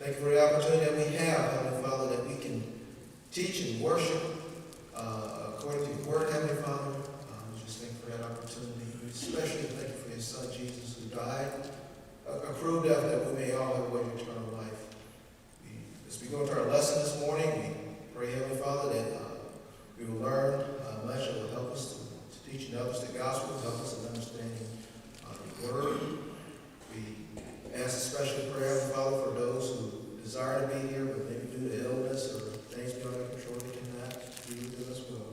Thank you for the opportunity that we have, Heavenly Father, that we can teach and worship according to your word, Heavenly Father. We just thank you for that opportunity. We especially thank you for your Son, Jesus, who died, a cruel death that we may all have a way to eternal life. As we go into our lesson this morning, we pray, Heavenly Father, that we will learn much that will help us to teaching others the gospel, help us in understanding the word. We ask a special prayer, Heavenly Father, for those who desire to be here, but maybe due to illness or things beyond our control, they cannot be with them as well.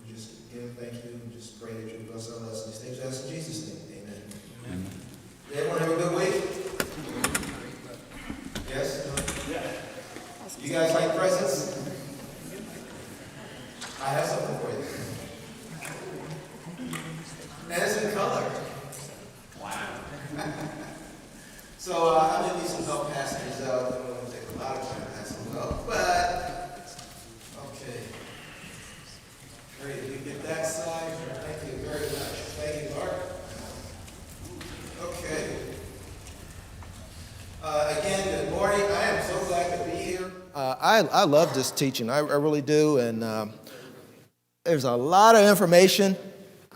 We just again thank you and just pray that you bless our lesson. These things we ask in Jesus' name. Amen. Amen. Did everyone have a good week? Yes? No? Yeah. You guys like presents? I have something for you. And it's in color. Wow. So I'm going to need some help passing these out. I don't want to take a lot of time to pass them out. But, okay. Great. We get that side. Thank you very much. Thank you, Mark. Okay. Again, good morning. I am so glad to be here. I love this teaching. I really do. And there's a lot of information.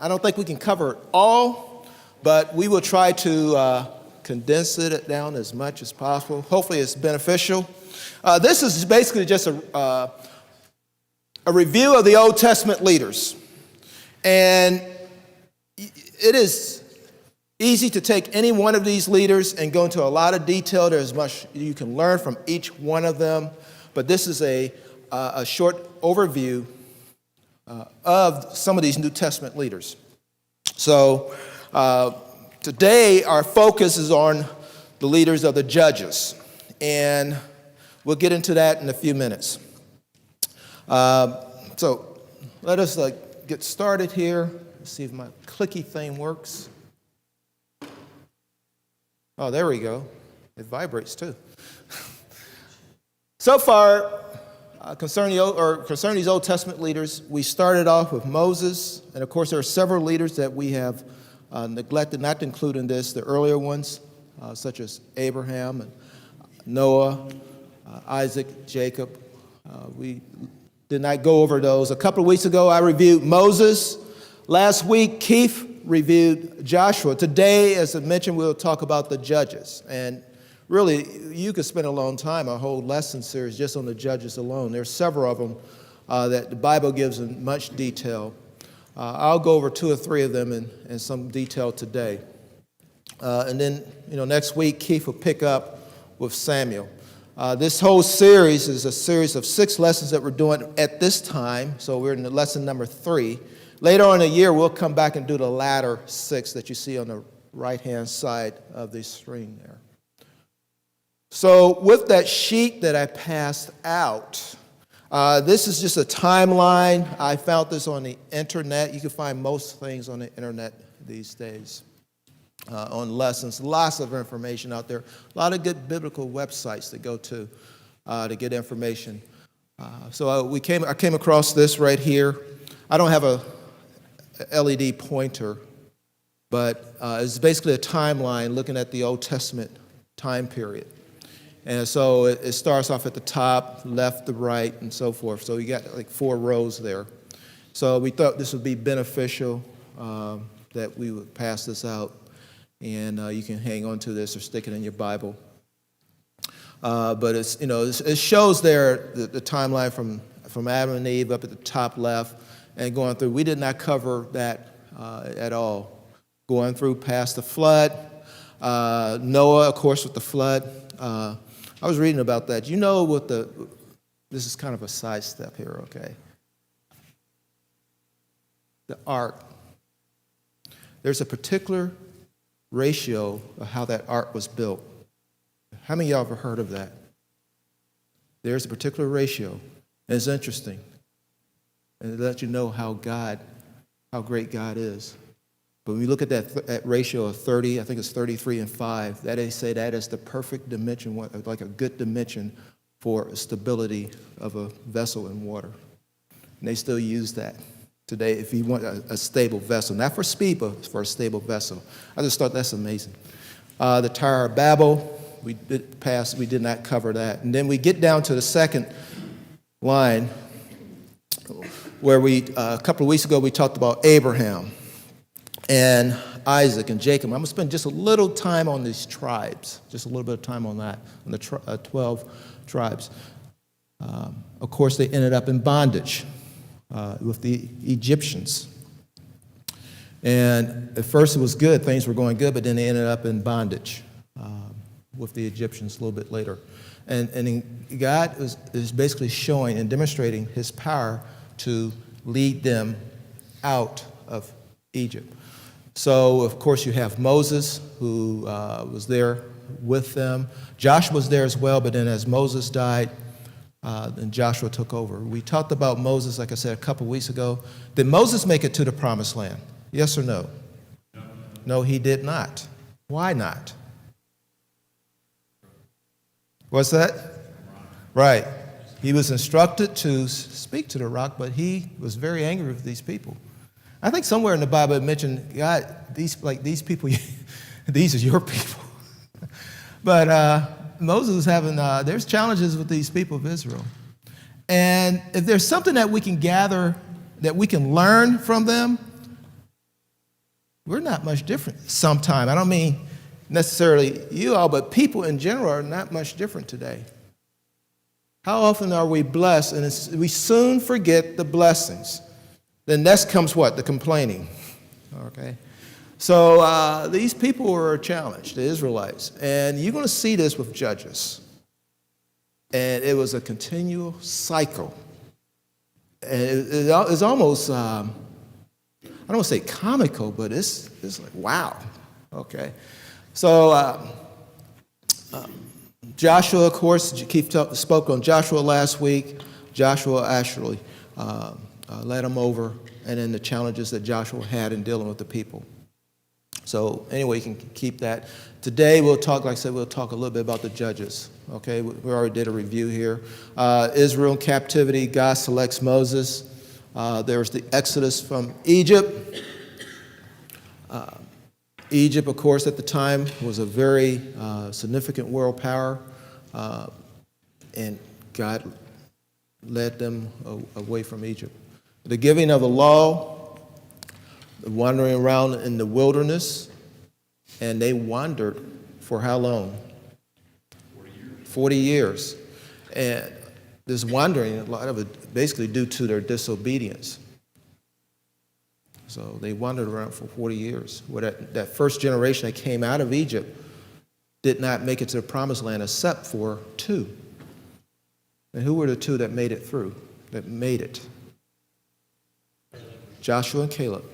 I don't think we can cover it all, but we will try to condense it down as much as possible. Hopefully it's beneficial. This is basically just a review of the Old Testament leaders. And it is easy to take any one of these leaders and go into a lot of detail. There's much you can learn from each one of them. But this is a short overview of some of these New Testament leaders. So today our focus is on the leaders of the judges, and we'll get into that in a few minutes. So let us get started here. Let's see if my clicky thing works. Oh, there we go. It vibrates too. So far, concerning these Old Testament leaders, we started off with Moses, and of course there are several leaders that we have neglected not to include in this, the earlier ones, such as Abraham and Noah, Isaac, Jacob. We did not go over those. A couple of weeks ago, I reviewed Moses. Last week, Keith reviewed Joshua. Today, as I mentioned, we'll talk about the judges. And really, you could spend a long time, a whole lesson series just on the judges alone. There's several of them that the Bible gives in much detail. I'll go over two or three of them in some detail today. And then, next week, Keith will pick up with Samuel. This whole series is a series of 6 lessons that we're doing at this time. So we're in lesson number 3. Later on in the year, we'll come back and do the latter 6 that you see on the right-hand side of the screen there. So with that sheet that I passed out, this is just a timeline. I found this on the internet. You can find most things on the internet these days on lessons. Lots of information out there. A lot of good biblical websites to go to get information. So I came across this right here. I don't have a LED pointer, but it's basically a timeline looking at the Old Testament time period. And so it starts off at the top, left to right, and so forth. So you got 4 rows there. So we thought this would be beneficial that we would pass this out. And you can hang on to this or stick it in your Bible. But it shows there the timeline from Adam and Eve up at the top left and going through. We did not cover that at all. Going through past the flood. Noah, of course, with the flood. I was reading about that. This is kind of a sidestep here, okay? The ark. There's a particular ratio of how that ark was built. How many of y'all have ever heard of that? There's a particular ratio, and it's interesting. And it lets you know how great God is. But when you look at that ratio of 30, I think it's 33 and 5, they say that is the perfect dimension, like a good dimension for stability of a vessel in water. And they still use that today if you want a stable vessel. Not for speed, but for a stable vessel. I just thought that's amazing. The Tower of Babel, We did not cover that. And then we get down to the second line where a couple of weeks ago, we talked about Abraham and Isaac and Jacob. I'm going to spend just a little time on these tribes, just a little bit of time on that, on the 12 tribes. Of course, they ended up in bondage with the Egyptians. And at first it was good, things were going good, but then they ended up in bondage with the Egyptians a little bit later. And God is basically showing and demonstrating his power to lead them out of Egypt. So, of course, you have Moses, who was there with them. Joshua was there as well, but then as Moses died, then Joshua took over. We talked about Moses, like I said, a couple weeks ago. Did Moses make it to the promised land? Yes or no? No, he did not. Why not? What's that? Right. He was instructed to speak to the rock, but he was very angry with these people. I think somewhere in the Bible it mentioned, God, these people, these are your people. But Moses was having, there's challenges with these people of Israel. And if there's something that we can gather, that we can learn from them, we're not much different sometime. I don't mean necessarily you all, but people in general are not much different today. How often are we blessed and we soon forget the blessings? Then next comes what? The complaining. Okay? So these people were challenged, the Israelites. And you're going to see this with Judges. And it was a continual cycle. And it's almost, I don't want to say comical, but it's like, wow. Okay? So Joshua, of course, Keith spoke on Joshua last week. Joshua actually led them over, and then the challenges that Joshua had in dealing with the people. So anyway, you can keep that. Today we'll talk, like I said, we'll talk a little bit about the Judges. Okay, we already did a review here. Israel in captivity, God selects Moses. There's the Exodus from Egypt. Egypt, of course, at the time was a very significant world power, and God led them away from Egypt. The giving of the law, the wandering around in the wilderness, and they wandered for how long? 40 years. And this wandering, a lot of it basically due to their disobedience. So they wandered around for 40 years. Well, that first generation that came out of Egypt did not make it to the promised land except for two. And who were the two that made it through, that made it? Joshua and Caleb.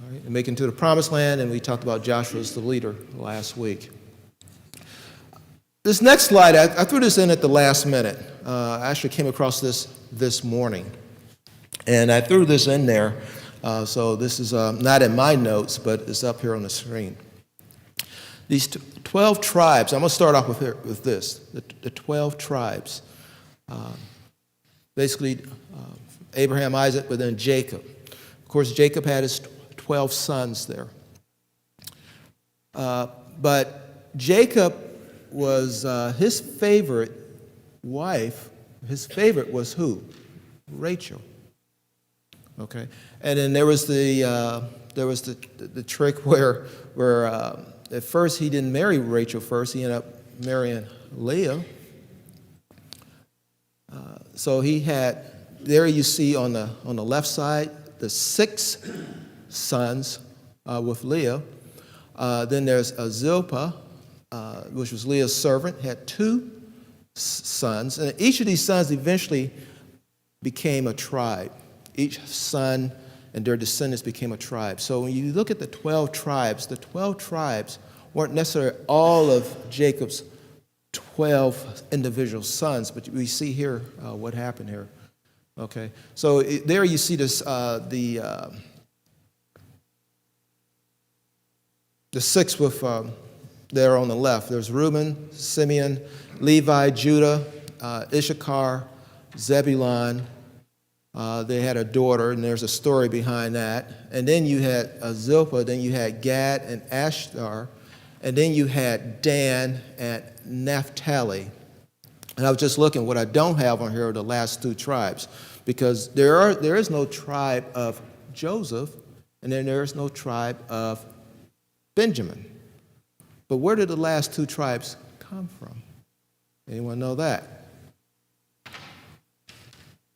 All right, and making it to the promised land, and we talked about Joshua as the leader last week. This next slide, I threw this in at the last minute. I actually came across this morning. And I threw this in there. So this is not in my notes, but it's up here on the screen. These 12 tribes, I'm going to start off with this, the 12 tribes. Basically, Abraham, Isaac, but then Jacob. Of course, Jacob had his 12 sons there. But Jacob was his favorite wife. His favorite was who? Rachel. Okay, and then there was the trick where at first he didn't marry Rachel first. He ended up marrying Leah. So he had there you see on the left side the 6 sons with Leah. Then there's Zilpah, which was Leah's servant, had 2 sons, and each of these sons eventually became a tribe. Each son and their descendants became a tribe. So when you look at the 12 tribes weren't necessarily all of Jacob's 12 individual sons, but we see here what happened here. Okay, so there you see this the 6 with there on the left. There's Reuben, Simeon, Levi, Judah, Issachar, Zebulun. They had a daughter, and there's a story behind that. And then you had Zilpah, then you had Gad and Ashdar, And then you had Dan and Naphtali. And I was just looking, what I don't have on here are the last two tribes, because there is no tribe of Joseph, and then there is no tribe of Benjamin. But where did the last two tribes come from? Anyone know that?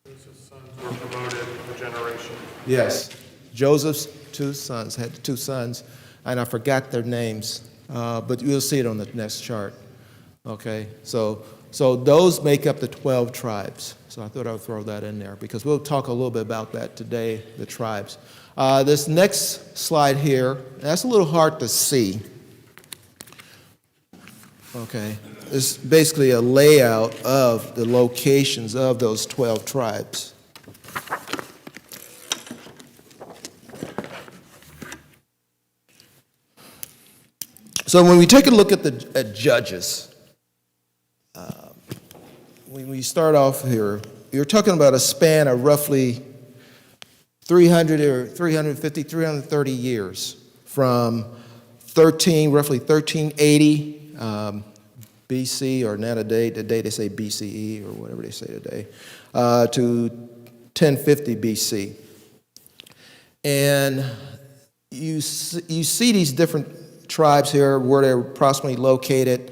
Joseph's sons were promoted a generation. Yes. Joseph's two sons, had two sons, and I forgot their names, but you'll see it on the next chart. Okay, so those make up the 12 tribes. So I thought I would throw that in there because we'll talk a little bit about that today, the tribes. This next slide here, that's a little hard to see. Okay, it's basically a layout of the locations of those 12 tribes. So when we take a look at Judges, when we start off here, you're talking about a span of roughly 300 or 350, 330 years from roughly 1380 BC, or now today they say BCE or whatever they say today, to 1050 BC. And you see these different tribes here, where they're approximately located.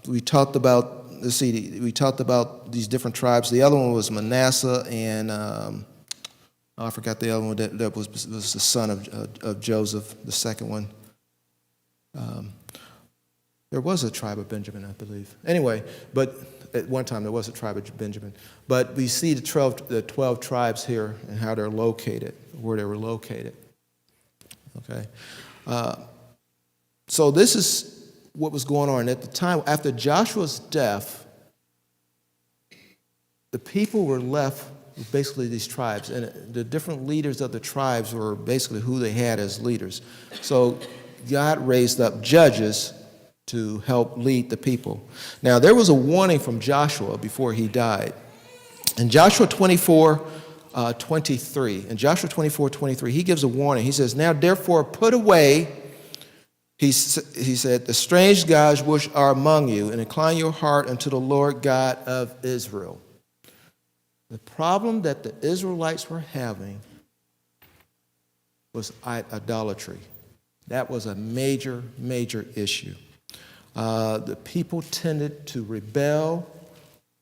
We talked about these different tribes. The other one was Manasseh, and I forgot the other one that was the son of Joseph, the second one. There was a tribe of Benjamin, I believe. Anyway, but at one time there was a tribe of Benjamin. But we see the 12 tribes here and how they're located, where they were located. Okay. So this is what was going on at the time. After Joshua's death, the people were left with basically these tribes, and the different leaders of the tribes were basically who they had as leaders. So God raised up judges to help lead the people. Now, there was a warning from Joshua before he died. In Joshua 24:23, in Joshua 24:23, he gives a warning. He says, "Now therefore put away," he said, "the strange gods which are among you, and incline your heart unto the Lord God of Israel." The problem that the Israelites were having was idolatry. That was a major, major issue. The people tended to rebel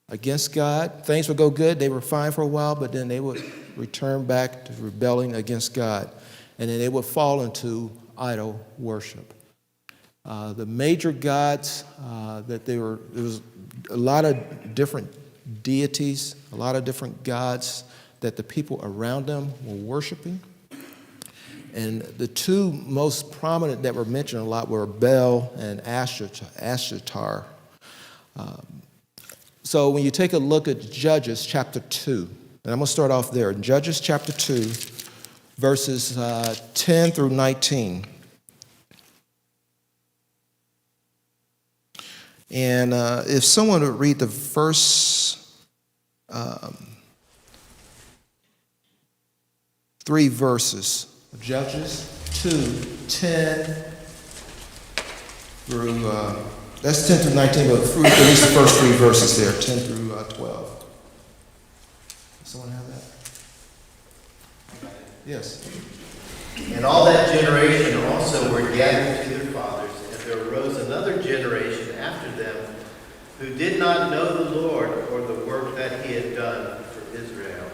against God. Things would go good. They were fine for a while, but then they would return back to rebelling against God. And then they would fall into idol worship. The major gods there was a lot of different deities, a lot of different gods that the people around them were worshiping. And the two most prominent that were mentioned a lot were Baal and Ashtar. So when you take a look at Judges chapter 2, and I'm going to start off there. In Judges chapter 2, verses 10 through 19. And if someone would read the first 3 verses. Judges 2:10 through, that's 10 through 19, but at least the first 3 verses there, 10 through 12. Does someone have that? Yes. And all that generation also were gathered to their fathers, and there arose another generation after them who did not know the Lord or the work that he had done for Israel.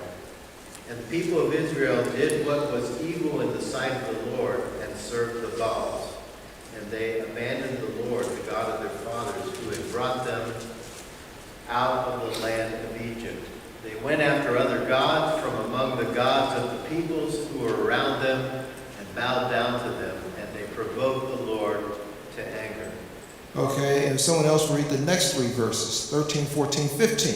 And the people of Israel did what was evil in the sight of the Lord and served the Baals. And they abandoned the Lord, the God of their fathers, who had brought them out of the land of Egypt. They went after other gods from among the gods of the peoples who were around them and bowed down to them, and they provoked the Lord to anger. Okay, and someone else read the next 3 verses, 13, 14, 15.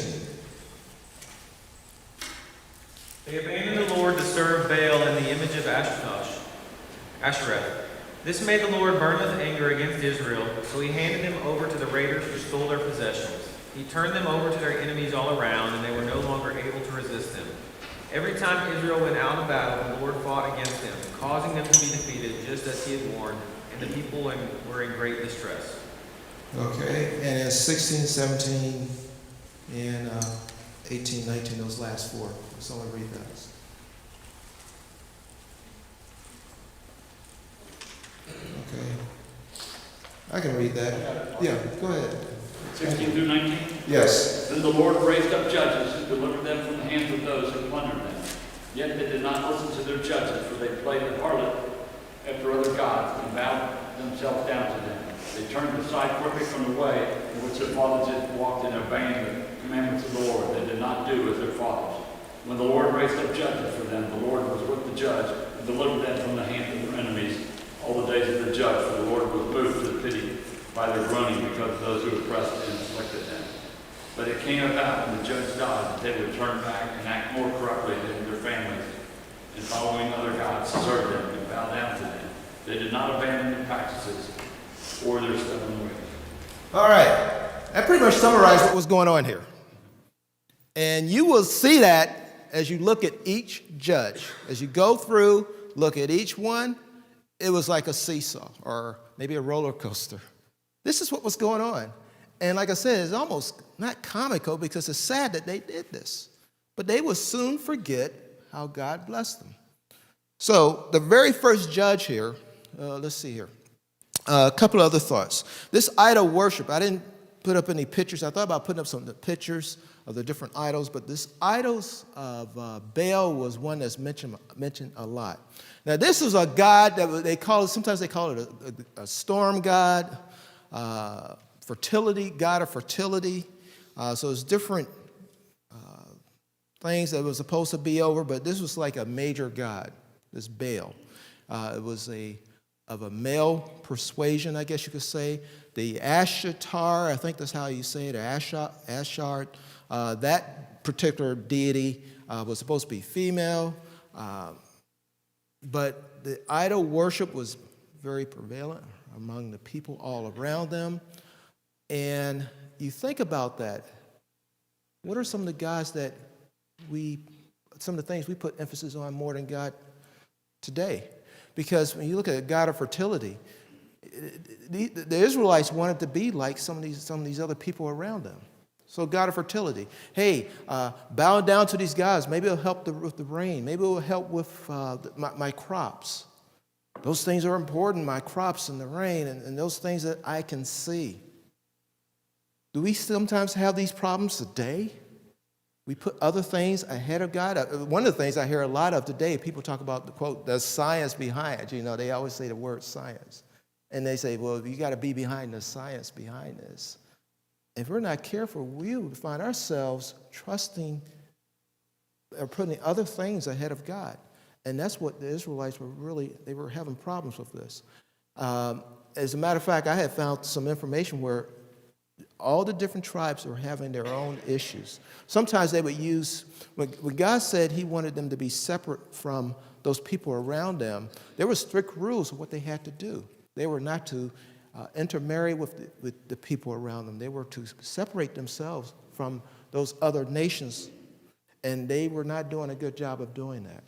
They abandoned the Lord to serve Baal and the image of Ashereth. This made the Lord burn with anger against Israel, so he handed them over to the raiders who stole their possessions. He turned them over to their enemies all around, and they were no longer able to resist them. Every time Israel went out of battle, the Lord fought against them, causing them to be defeated, just as he had warned, and and the people were in great distress. Okay, and in 16, 17, and 18, 19, those last four. Someone read those. Okay. I can read that. Yeah, go ahead. 16 through 19? Yes. Then the Lord raised up judges who delivered them from the hands of those who plundered them. Yet they did not listen to their judges, for they played the harlot after other gods and bowed themselves down to them. They turned aside quickly from the way in which their fathers had walked in obeying the commandments of the Lord. They did not do as their fathers. When the Lord raised up judges for them, the Lord was with the judge and delivered them from the hand of their enemies all the days of the judge, for the Lord was moved to pity by their groaning because of those who oppressed and afflicted them. But it came about when the judge died that they would turn back and act more corruptly than their families, and following other gods serve them and bow down to them. They did not abandon their practices or their stubborn ways. All right. That pretty much summarized what was going on here. And you will see that as you look at each judge. As you go through, look at each one, it was like a seesaw or maybe a roller coaster. This is what was going on. And like I said, it's almost not comical because it's sad that they did this. But they will soon forget how God blessed them. So the very first judge here, let's see here. A couple other thoughts. This idol worship, I didn't put up any pictures. I thought about putting up some of the pictures of the different idols, but this idols of Baal was one that's mentioned a lot. Now, this is a god that they call it, sometimes they call it a storm god, fertility, god of fertility. So it's different things that was supposed to be over, but this was like a major god, this Baal. It was of a male persuasion, I guess you could say. The Ashtar, I think that's how you say it, or Ashar, that particular deity was supposed to be female, but the idol worship was very prevalent among the people all around them. And you think about that. What are some of the gods that some of the things we put emphasis on more than God today? Because when you look at a god of fertility, the Israelites wanted to be like some of these other people around them. So god of fertility. Hey, bow down to these gods. Maybe it'll help with the rain. Maybe it will help with my crops. Those things are important, my crops and the rain, and those things that I can see. Do we sometimes have these problems today? We put other things ahead of God. One of the things I hear a lot of today, people talk about the quote, the science behind it. You know, they always say the word science. And they say, well, you got to be behind the science behind this. If we're not careful, we will find ourselves trusting or putting other things ahead of God. And that's what the Israelites they were having problems with this. As a matter of fact, I had found some information where all the different tribes were having their own issues. Sometimes they would use, when God said he wanted them to be separate from those people around them, there were strict rules of what they had to do. They were not to intermarry with the people around them. They were to separate themselves from those other nations, and they were not doing a good job of doing that.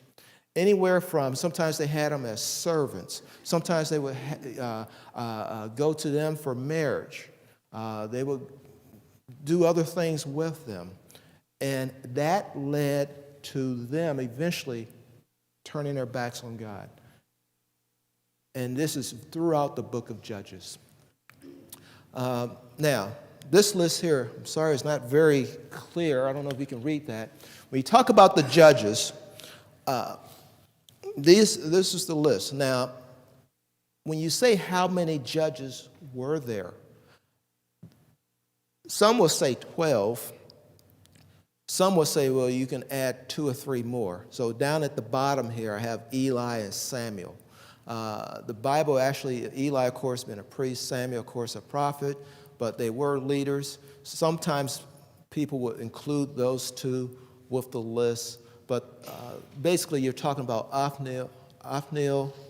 Anywhere from, sometimes they had them as servants. Sometimes they would go to them for marriage. They would do other things with them. And that led to them eventually turning their backs on God. And this is throughout the book of Judges. Now, this list here, I'm sorry, it's not very clear. I don't know if you can read that. When you talk about the judges, this is the list. Now, when you say how many judges were there, some will say 12. Some will say, well, you can add 2 or 3 more. So down at the bottom here, I have Eli and Samuel. The Bible actually, Eli, of course, been a priest. Samuel, of course, a prophet. But they were leaders. Sometimes people would include those 2 with the list. But basically, you're talking about Othniel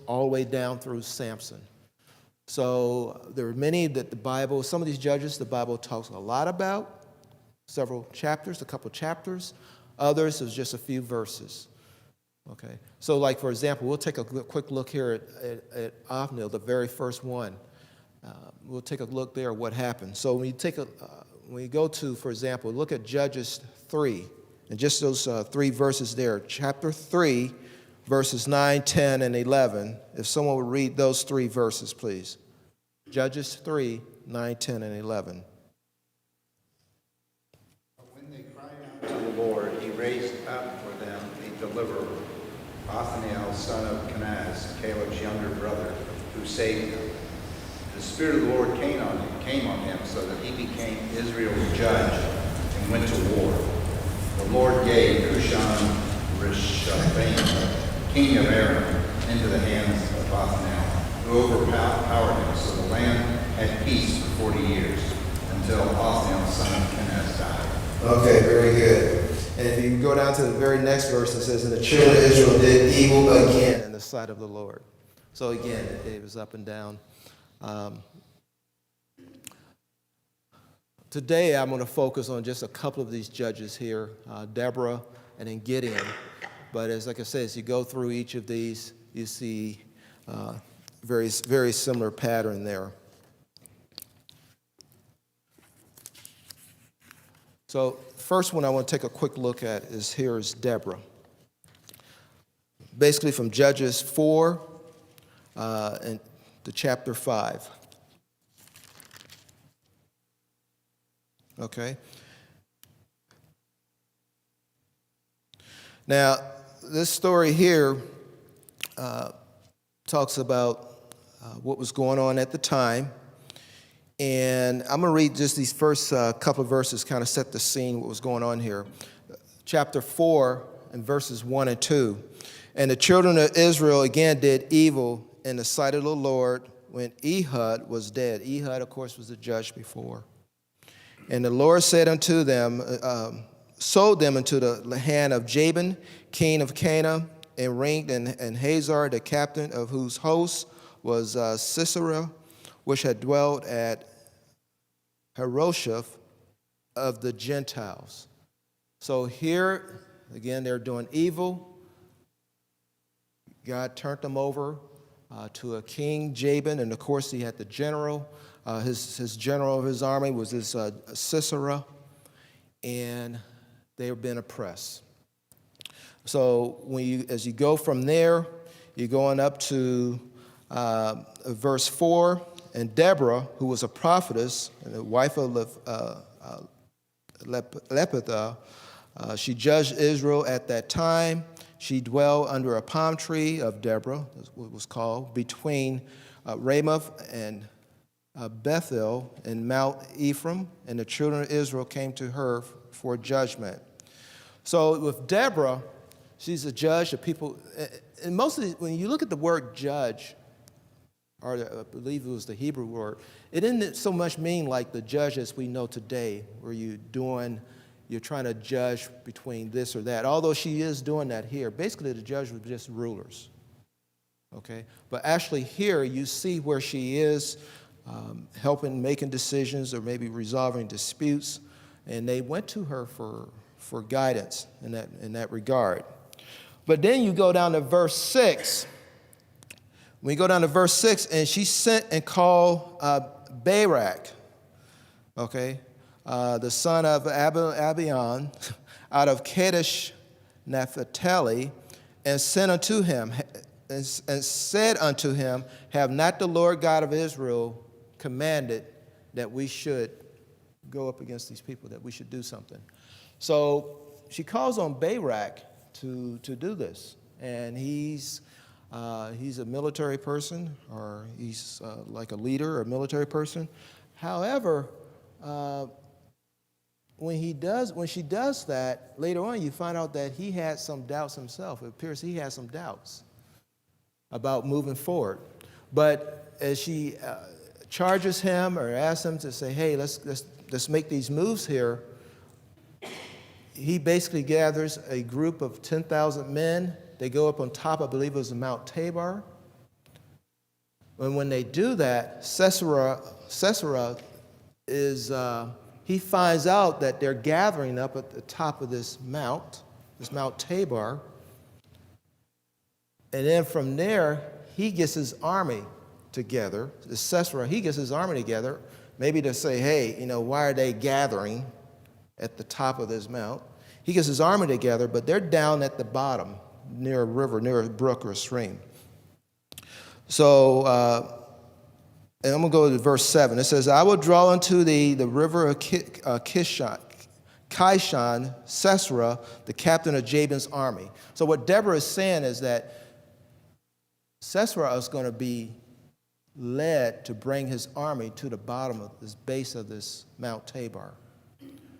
all the way down through Samson. So there are many that the Bible, some of these judges, the Bible talks a lot about, several chapters, a couple chapters. Others is just a few verses. Okay, so like for example, we'll take a quick look here at Othniel, the very first one. We'll take a look there at what happened. So when you go to, for example, look at Judges 3, and just those 3 verses there, chapter 3, verses 9, 10, and 11. If someone would read those 3 verses, please. Judges 3, 9, 10, and 11. When they cried out to the Lord, he raised up for them a deliverer, Othniel, son of Kenaz, Caleb's younger brother, who saved them. The Spirit of the Lord came on him, so that he became Israel's judge and went to war. The Lord gave Cushan-Rishathaim, king of Aram, into the hands of Othniel, who overpowered him, so the land had peace for 40 years, until Othniel, son of Kenaz, died. Okay, very good. And if you go down to the very next verse, it says, and the children of Israel did evil again in the sight of the Lord. So again, it was up and down. Today, I'm going to focus on just a couple of these judges here, Deborah and then Gideon. But like I said, as you go through each of these, you see very, very similar pattern there. So first one I want to take a quick look at is Deborah. Basically from Judges 4 and to chapter 5. Okay. Now, this story here talks about what was going on at the time. And I'm going to read just these first couple of verses, kind of set the scene, what was going on here. Chapter 4 and verses 1 and 2. And the children of Israel again did evil in the sight of the Lord when Ehud was dead. Ehud, of course, was the judge before. And the Lord said unto them, sold them into the hand of Jabin, king of Canaan, and ringed, and Hazar, the captain of whose host was Sisera, which had dwelt at Harosheth of the Gentiles. So here, again, they're doing evil. God turned them over to a king, Jabin, and of course he had the general. His general of his army was this Sisera, and they were being oppressed. So as you go from there, you're going up to verse 4, and Deborah, who was a prophetess and the wife of Lepithah, she judged Israel at that time. She dwelled under a palm tree of Deborah, that's what it was called, between Ramoth and Bethel and Mount Ephraim, and the children of Israel came to her for judgment. So with Deborah, she's a judge of people, and most of these, when you look at the word judge, or I believe it was the Hebrew word, it didn't so much mean like the judge as we know today, where you're trying to judge between this or that. Although she is doing that here, basically the judge was just rulers. Okay, but actually here you see where she is helping, making decisions, or maybe resolving disputes, and they went to her for guidance in that regard. But then you go down to verse 6. When you go down to verse 6, and she sent and called Barak, okay, the son of Abion, out of Kadesh Naphtali, and sent unto him, and said unto him, have not the Lord God of Israel commanded that we should go up against these people, that we should do something? So she calls on Barak to do this, and he's a military person, or he's like a leader or a military person. However, when she does that, later on you find out that he had some doubts himself. It appears he had some doubts about moving forward. But as she charges him or asks him to say, hey, let's make these moves here, he basically gathers a group of 10,000 men. They go up on top, I believe it was Mount Tabor. And when they do that, Sisera he finds out that they're gathering up at the top of this Mount Tabor. And then from there, he gets his army together. Sisera, he gets his army together, maybe to say, hey, why are they gathering at the top of this mount? He gets his army together, but they're down at the bottom, near a river, near a brook or a stream. So, and I'm going to go to verse 7. It says, I will draw unto thee the river of Kishon, Sisera, the captain of Jabin's army. So what Deborah is saying is that Sisera is going to be led to bring his army to the bottom of this base of this Mount Tabor.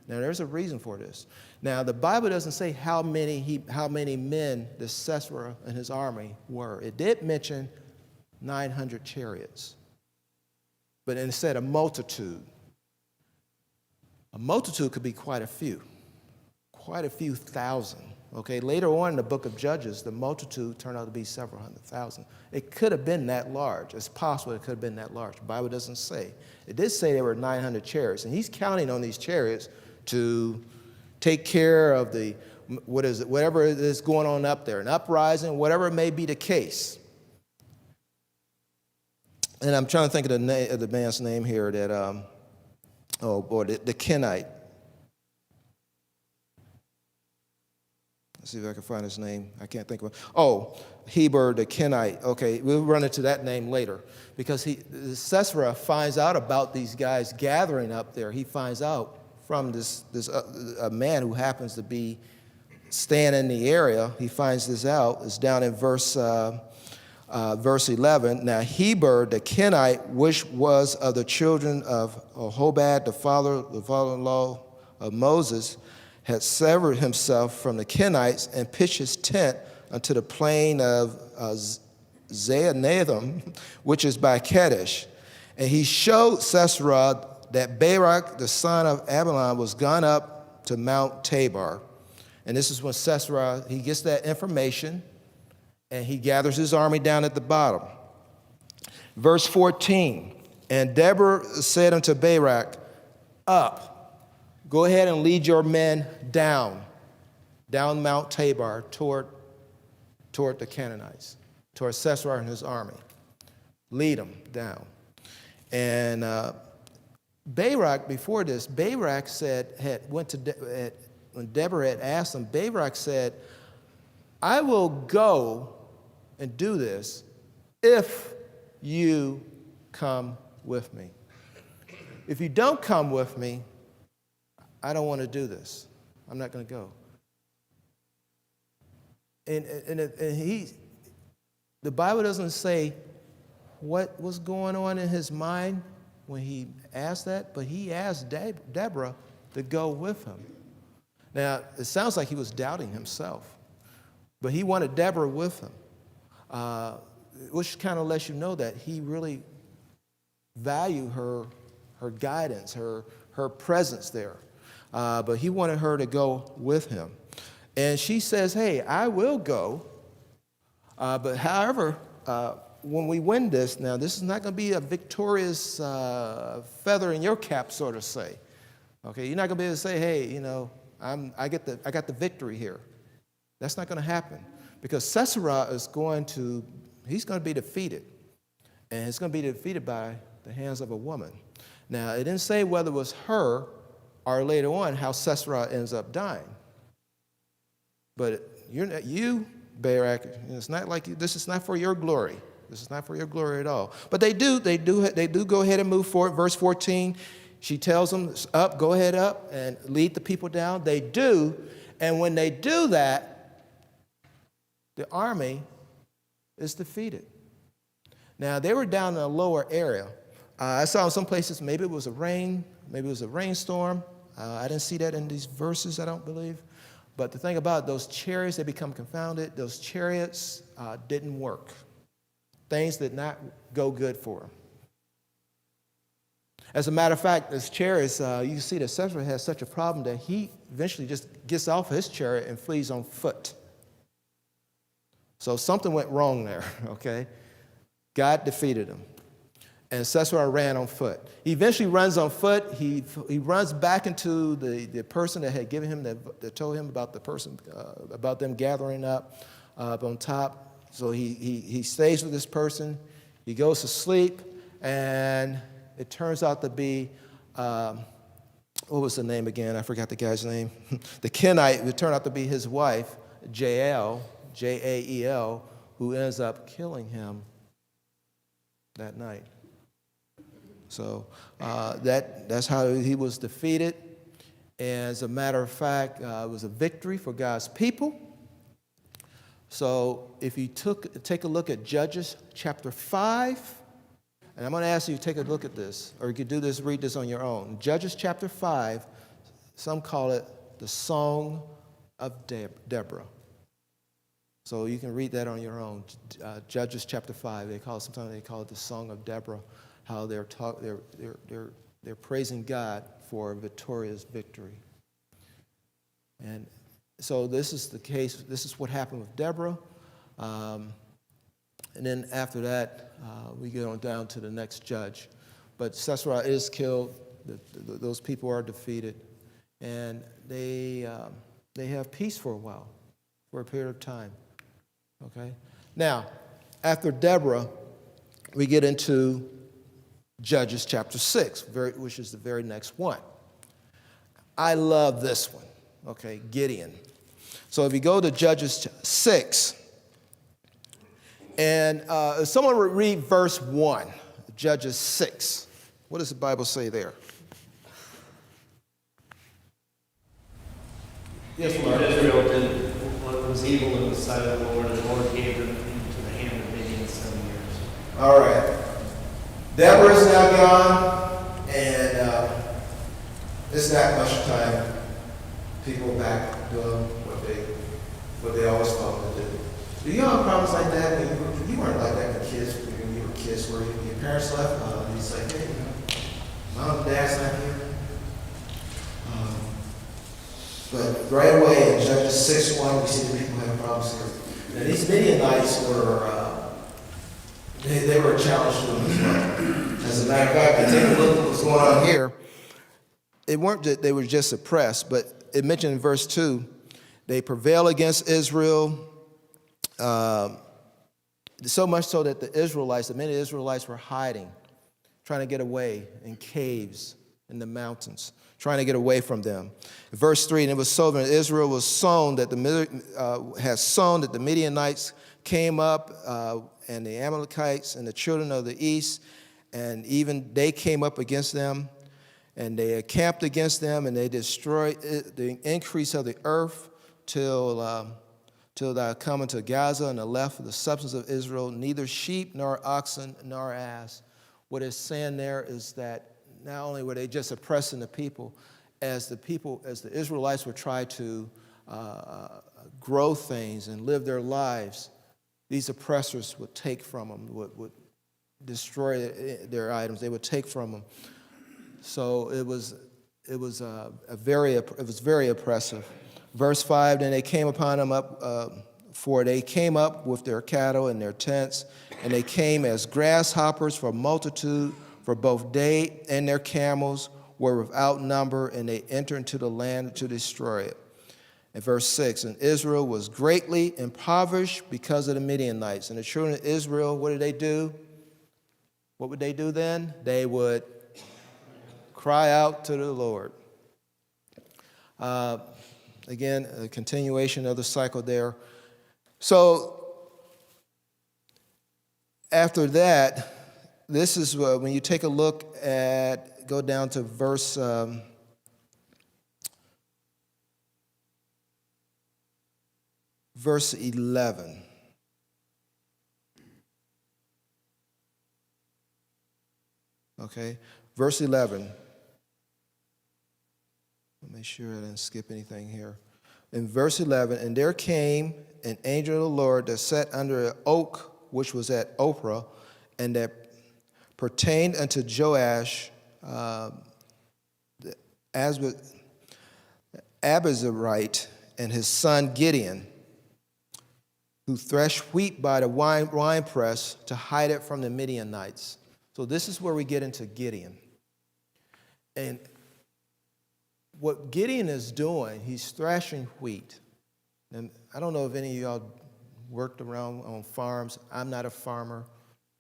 Now, there's a reason for this. Now, the Bible doesn't say how many men the Sisera and his army were. It did mention 900 chariots, but it said a multitude. A multitude could be quite a few thousand. Okay, later on in the book of Judges, the multitude turned out to be several hundred thousand. It could have been that large. It's possible it could have been that large. The Bible doesn't say. It did say there were 900 chariots, and he's counting on these chariots to take care of whatever is going on up there, an uprising, whatever may be the case. And I'm trying to think of the man's name here that, the Kenite. Let's see if I can find his name. I can't think of it. Oh, Heber the Kenite. Okay, we'll run into that name later. Because Sisera finds out about these guys gathering up there. He finds out from a man who happens to be staying in the area. He finds this out. It's down in verse 11. Now Heber the Kenite, which was of the children of Hobad, the father-in-law of Moses, had severed himself from the Kenites and pitched his tent unto the plain of Zaanathim, which is by Kadesh. And he showed Sisera that Barak, the son of Abelon, was gone up to Mount Tabor. And this is when Sisera, he gets that information, and he gathers his army down at the bottom. Verse 14, and Deborah said unto Barak, up, go ahead and lead your men down Mount Tabor toward the Canaanites, toward Sisera and his army. Lead them down. And Barak, before this, Barak when Deborah had asked him, Barak said, I will go and do this if you come with me. If you don't come with me, I don't want to do this. I'm not going to go. And the Bible doesn't say what was going on in his mind when he asked that, but he asked Deborah to go with him. Now, it sounds like he was doubting himself, but he wanted Deborah with him, which kind of lets you know that he really valued her guidance, her presence there. But he wanted her to go with him. And she says, hey, I will go. But however, when we win this, now this is not going to be a victorious feather in your cap, sort of say. Okay, you're not going to be able to say, hey, I got the victory here. That's not going to happen. Because Sisera is going to be defeated. And it's going to be defeated by the hands of a woman. Now, it didn't say whether it was her or later on how Sisera ends up dying. But you, Barak, it's not like this is not for your glory. This is not for your glory at all. But they do go ahead and move forward. Verse 14, she tells them, up, go ahead up and lead the people down. They do. And when they do that, the army is defeated. Now, they were down in a lower area. I saw in some places maybe it was a rainstorm. I didn't see that in these verses, I don't believe. But the thing about those chariots, they become confounded. Those chariots didn't work. Things did not go good for them. As a matter of fact, those chariots, you can see that Sisera has such a problem that he eventually just gets off his chariot and flees on foot. So something went wrong there, okay? God defeated him. And Sisera ran on foot. He eventually runs on foot. He runs back into the person that had given him, that told him about the person, about them gathering up on top. So he stays with this person. He goes to sleep, and it turns out to be, what was the name again? I forgot the guy's name. The Kenite, it turned out to be his wife, Jael, Jael, who ends up killing him that night. So that's how he was defeated. And as a matter of fact, it was a victory for God's people. So if you take a look at Judges chapter 5, and I'm going to ask you to take a look at this, or you could read this on your own. Judges chapter 5, some call it the Song of Deborah. So you can read that on your own. Judges chapter 5, sometimes they call it the Song of Deborah, how they're praising God for a victorious victory. And so this is the case. This is what happened with Deborah. And then after that, we get on down to the next judge. But Sisera is killed. Those people are defeated. And they have peace for a while, for a period of time. Okay? Now, after Deborah, we get into Judges chapter 6, which is the very next one. I love this one. Okay, Gideon. So if you go to Judges 6, and someone would read verse 1, Judges 6. What does the Bible say there? Yes, Lord. Israel did what was evil in the sight of the Lord, and the Lord gave them into the hand of Midian 7 years. All right. Deborah is now gone, and it's not much time. People back doing what they always thought to do. Do you have problems like that? You weren't like that when you were kids, where your parents left, and you say, hey, mom and dad's not here. But right away in Judges 6:1, we see the people having problems here. Now these Midianites were, they were a challenge to them as well. As a matter of fact, take a look at what's going on here. It weren't that they were just suppressed, but it mentioned in verse 2, they prevail against Israel, so much so that the many Israelites were hiding, trying to get away in caves in the mountains, trying to get away from them. Verse 3, and it was so that Israel was sown that the Midianites came up, and the Amalekites and the children of the east, and even they came up against them, and they encamped against them, and they destroyed the increase of the earth till thou come into Gaza, and the left of the substance of Israel, neither sheep nor oxen nor ass. What it's saying there is that not only were they just oppressing the people, as the Israelites would try to grow things and live their lives, these oppressors would take from them, would destroy their items. They would take from them. So it was very oppressive. Verse 5, then they came upon them for they came up with their cattle and their tents, and they came as grasshoppers for multitude, for both they and their camels were without number, and they entered into the land to destroy it. And verse 6, and Israel was greatly impoverished because of the Midianites. And the children of Israel, what did they do? What would they do then? They would cry out to the Lord. Again, a continuation of the cycle there. So after that, this is when you take a look at, go down to verse 11. Okay, verse 11. Make sure I didn't skip anything here. In verse 11, and there came an angel of the Lord that sat under an oak which was at Ophrah, and that pertained unto Joash, Abizarite, and his son Gideon, who threshed wheat by the winepress to hide it from the Midianites. So this is where we get into Gideon. And what Gideon is doing, he's thrashing wheat. And I don't know if any of y'all worked around on farms. I'm not a farmer.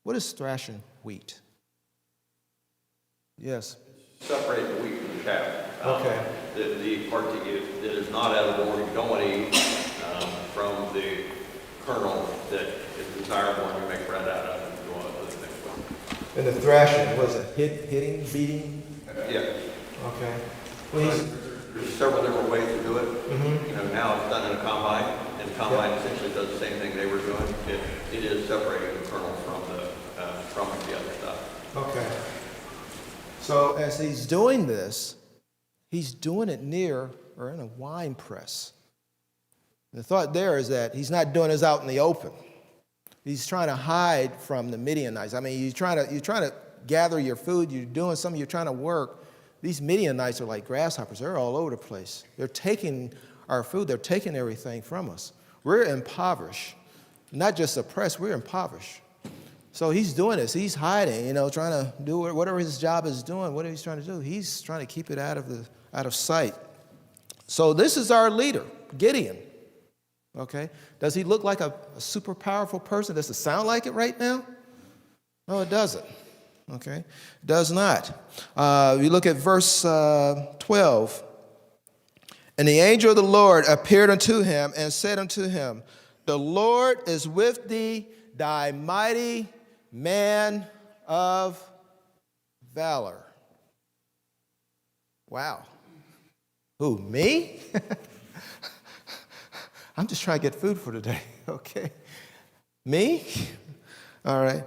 What is thrashing wheat? Yes. Separate the wheat from the chaff. Okay. The part that is not edible, you don't want to eat from the kernel that is desirable and you make bread out of and go on to the next one. And the thrashing, was it hitting, beating? Yeah. Okay. Please. There's several different ways to do it. Mm-hmm. You know, now it's done in a combine, and the combine essentially does the same thing they were doing. It is separating the kernel from the other stuff. Okay. So as he's doing this, he's doing it near or in a wine press. The thought there is that he's not doing this out in the open. He's trying to hide from the Midianites. I mean, you're trying to gather your food. You're doing something. You're trying to work. These Midianites are like grasshoppers. They're all over the place. They're taking our food. They're taking everything from us. We're impoverished. Not just oppressed, we're impoverished. So he's doing this. He's hiding, trying to do whatever his job is doing, whatever he's trying to do. He's trying to keep it out of sight. So this is our leader, Gideon. Okay? Does he look like a super powerful person? Does it sound like it right now? No, it doesn't. Okay? It does not. We look at verse 12. And the angel of the Lord appeared unto him and said unto him, the Lord is with thee, thy mighty man of valor. Wow. Who, me? I'm just trying to get food for today, okay? Me? All right.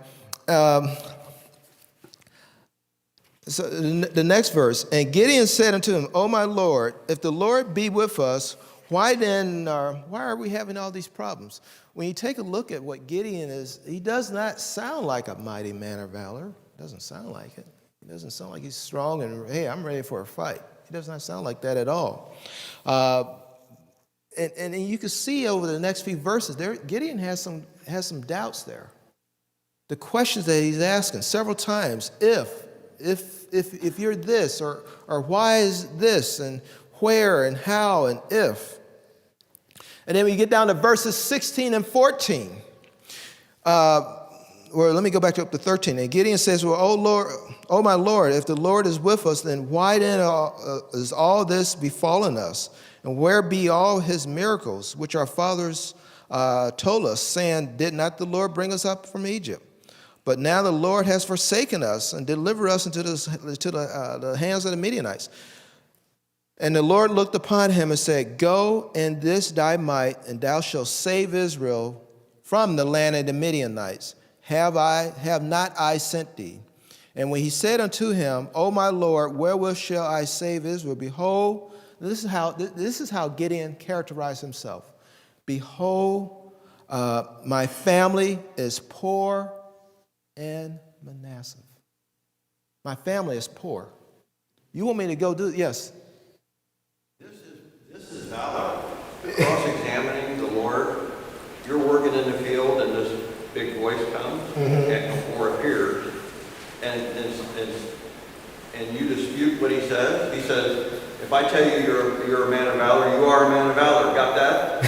So the next verse, and Gideon said unto him, O my Lord, if the Lord be with us, why are we having all these problems? When you take a look at what Gideon is, he does not sound like a mighty man of valor. Doesn't sound like it. He doesn't sound like he's strong and, hey, I'm ready for a fight. He does not sound like that at all. And you can see over the next few verses, Gideon has some doubts there. The questions that he's asking several times, if you're this, or why is this, and where, and how, and if. And then we get down to verses 16 and 14. Let me go back up to 13. And Gideon says, well, O my Lord, if the Lord is with us, then why then is all this befallen us? And where be all his miracles, which our fathers told us, saying, did not the Lord bring us up from Egypt? But now the Lord has forsaken us and delivered us into the hands of the Midianites. And the Lord looked upon him and said, go in this thy might, and thou shalt save Israel from the land of the Midianites. Have not I sent thee? And when he said unto him, O my Lord, wherewith shall I save Israel? Behold, this is how Gideon characterized himself. Behold, my family is poor and Manasseh. My family is poor. You want me to go do it? Yes. This is valor. Cross-examining the Lord. You're working in the field, and this big voice comes or appears, and you dispute what he says. He says, if I tell you you're a man of valor, you are a man of valor. Got that?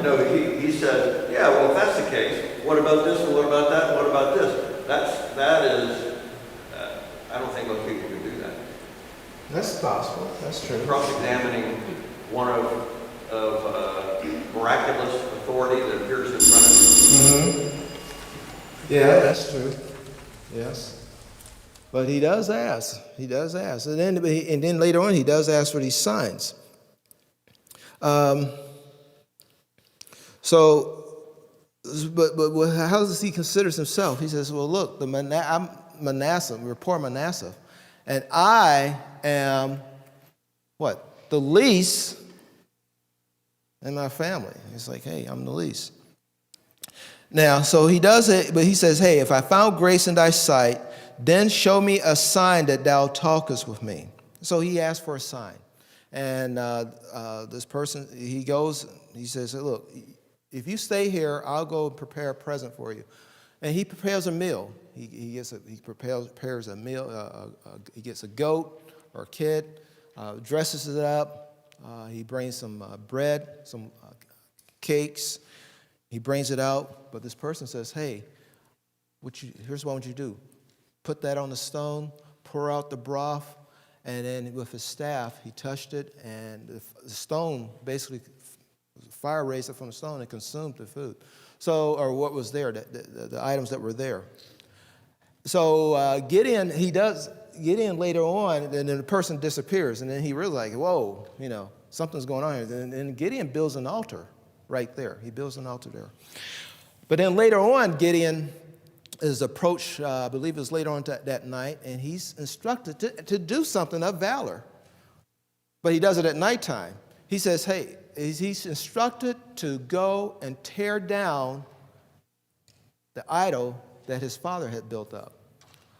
No, he said, yeah, well, if that's the case, what about this, and what about that, and what about this? That is, I don't think most people can do that. That's possible. That's true. Cross-examining one of miraculous authority that appears in front of you. Mm-hmm. Yeah, that's true. Yes. But he does ask. He does ask. And then later on, he does ask for these signs. But how does he consider himself? He says, well, look, I'm Manasseh, we're poor Manasseh, and I am, what? The least in my family. He's like, hey, I'm the least. Now, so he does it, but he says, hey, if I found grace in thy sight, then show me a sign that thou talkest with me. So he asked for a sign. And this person, he goes, he says, look, if you stay here, I'll go prepare a present for you. And he prepares a meal. He prepares a meal. He gets a goat or a kid, dresses it up. He brings some bread, some cakes. He brings it out, but this person says, hey, here's what I want you to do. Put that on the stone, pour out the broth, and then with his staff, he touched it, and the stone basically, fire raised up from the stone and consumed the food. So, or what was there, the items that were there. So Gideon later on, and then the person disappears, and then he realizes, whoa, something's going on here. And Gideon builds an altar right there. He builds an altar there. But then later on, Gideon is approached, I believe it was later on that night, and he's instructed to do something of valor. But he does it at nighttime. He says, hey, he's instructed to go and tear down the idol that his father had built up.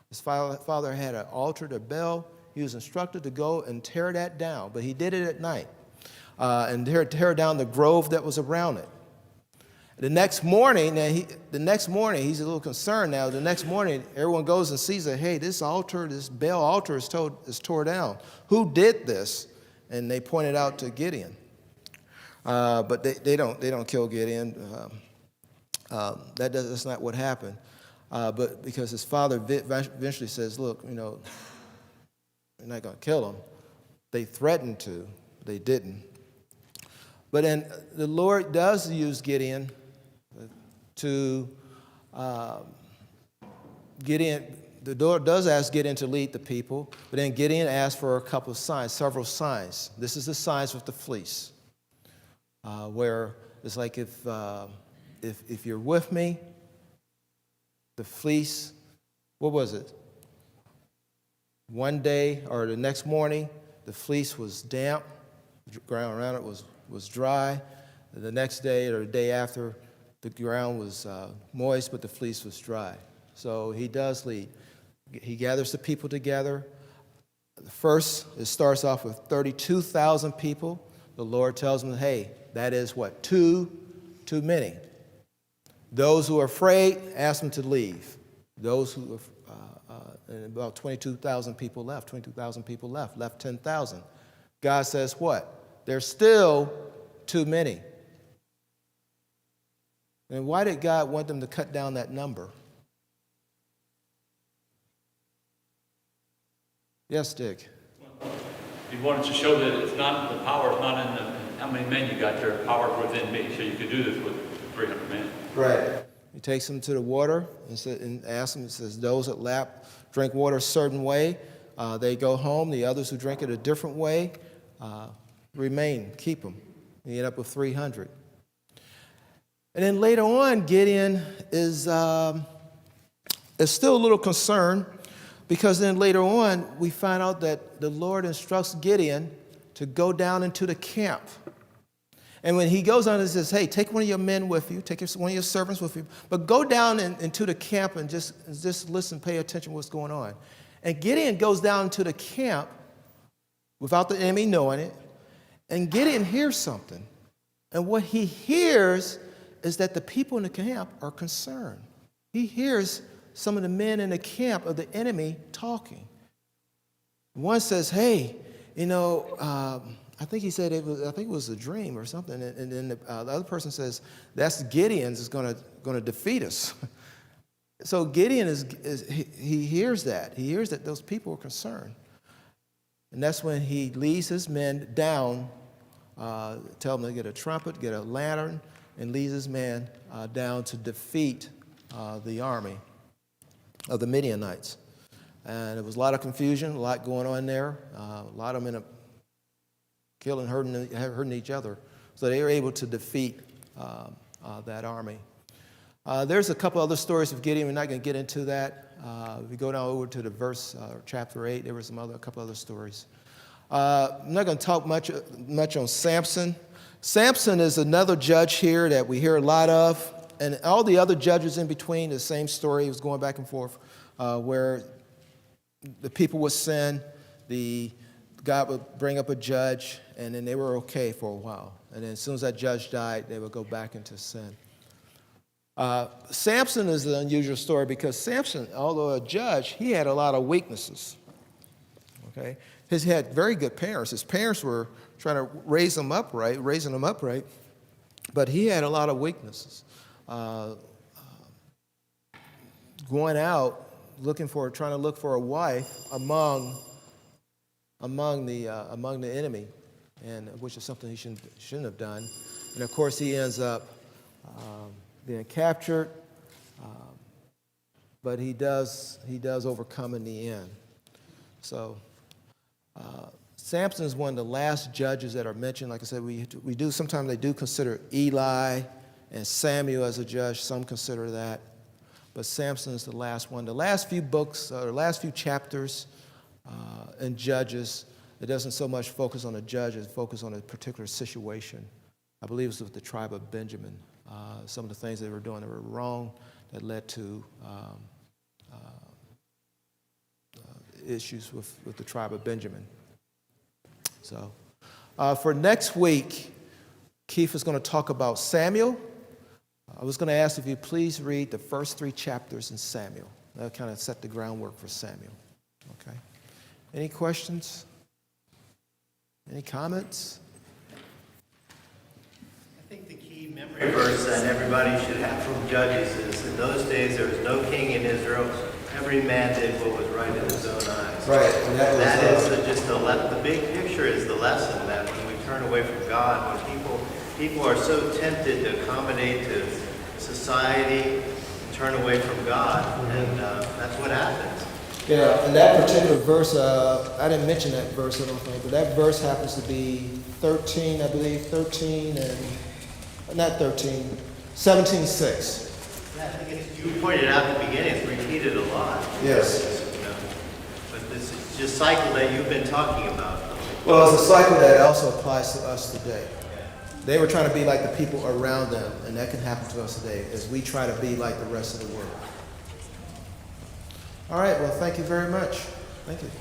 His father had an altar to Baal. He was instructed to go and tear that down, but he did it at night. And tear down the grove that was around it. The next morning, he's a little concerned now. The next morning, everyone goes and sees that, hey, this Baal altar is tore down. Who did this? And they pointed out to Gideon. But they don't kill Gideon. That's not what happened. But because his father eventually says, look, we're not going to kill him. They threatened to, they didn't. But then the Lord does use Gideon the Lord does ask Gideon to lead the people, but then Gideon asks for a couple of signs, several signs. This is the signs with the fleece, where it's like if you're with me, the fleece, what was it? One day or the next morning, the fleece was damp, the ground around it was dry. The next day or the day after, the ground was moist, but the fleece was dry. So he does lead. He gathers the people together. First, it starts off with 32,000 people. The Lord tells them, hey, that is what? Too many. Those who are afraid, ask them to leave. Those who and about 22,000 people left. 22,000 people left 10,000. God says what? There's still too many. And why did God want them to cut down that number? Yes, Dick. He wanted to show that the power is not in how many men you got there. Power is within me. So you could do this with 300 men. Right. He takes them to the water and asks them, he says, those that lap drink water a certain way. They go home. The others who drink it a different way remain, keep them. You end up with 300. And then later on, Gideon is still a little concerned, because then later on, we find out that the Lord instructs Gideon to go down into the camp. And when he goes on and says, hey, take one of your men with you, take one of your servants with you, but go down into the camp and just listen, pay attention to what's going on. And Gideon goes down into the camp without the enemy knowing it, and Gideon hears something. And what he hears is that the people in the camp are concerned. He hears some of the men in the camp of the enemy talking. One says, hey, I think he said it was a dream or something. And then the other person says, that's Gideon's is going to defeat us. So Gideon he hears that. He hears that those people are concerned. And that's when he leads his men down, tell them to get a trumpet, get a lantern, and leads his men down to defeat the army of the Midianites. And there was a lot of confusion, a lot going on there. A lot of them killing, hurting each other. So they were able to defeat that army. There's a couple other stories of Gideon. We're not going to get into that. If we go down over to the verse, chapter 8, there were a couple other stories. I'm not going to talk much on Samson. Samson is another judge here that we hear a lot of. And all the other judges in between, the same story was going back and forth, where the people would sin, God would bring up a judge, and then they were okay for a while. And then as soon as that judge died, they would go back into sin. Samson is an unusual story because Samson, although a judge, he had a lot of weaknesses. Okay, he had very good parents. His parents were trying to raising him upright, But he had a lot of weaknesses. Going out, trying to look for a wife among the enemy, and which is something he shouldn't have done. And of course, he ends up being captured, but he does overcome in the end. So Samson is one of the last judges that are mentioned. Like I said, we do sometimes they do consider Eli and Samuel as a judge. Some consider that, but Samson is the last one. The last few books, or the last few chapters in Judges, it doesn't so much focus on the judge; it focuses on a particular situation. I believe it was with the tribe of Benjamin. Some of the things they were doing that were wrong that led to issues with the tribe of Benjamin. So for next week, Keith is going to talk about Samuel. I was going to ask if you please read the first 3 chapters in Samuel. That'll kind of set the groundwork for Samuel. Okay. Any questions? Any comments? I think the key memory verse that everybody should have from Judges is, in those days there was no king in Israel. Every man did what was right in his own eyes. Right. And that is the big picture is the lesson that when we turn away from God, when people are so tempted to accommodate to society, turn away from God, and that's what happens. Yeah, and that particular verse, I didn't mention that verse, I don't think, but that verse happens to be 13, I believe, 13 and, not 13, 17:6. Yeah, I think you pointed out at the beginning, it's repeated a lot. Yes. But this is just cycle that you've been talking about. Well, it's a cycle that also applies to us today. They were trying to be like the people around them, and that can happen to us today as we try to be like the rest of the world. All right, well, thank you very much. Thank you.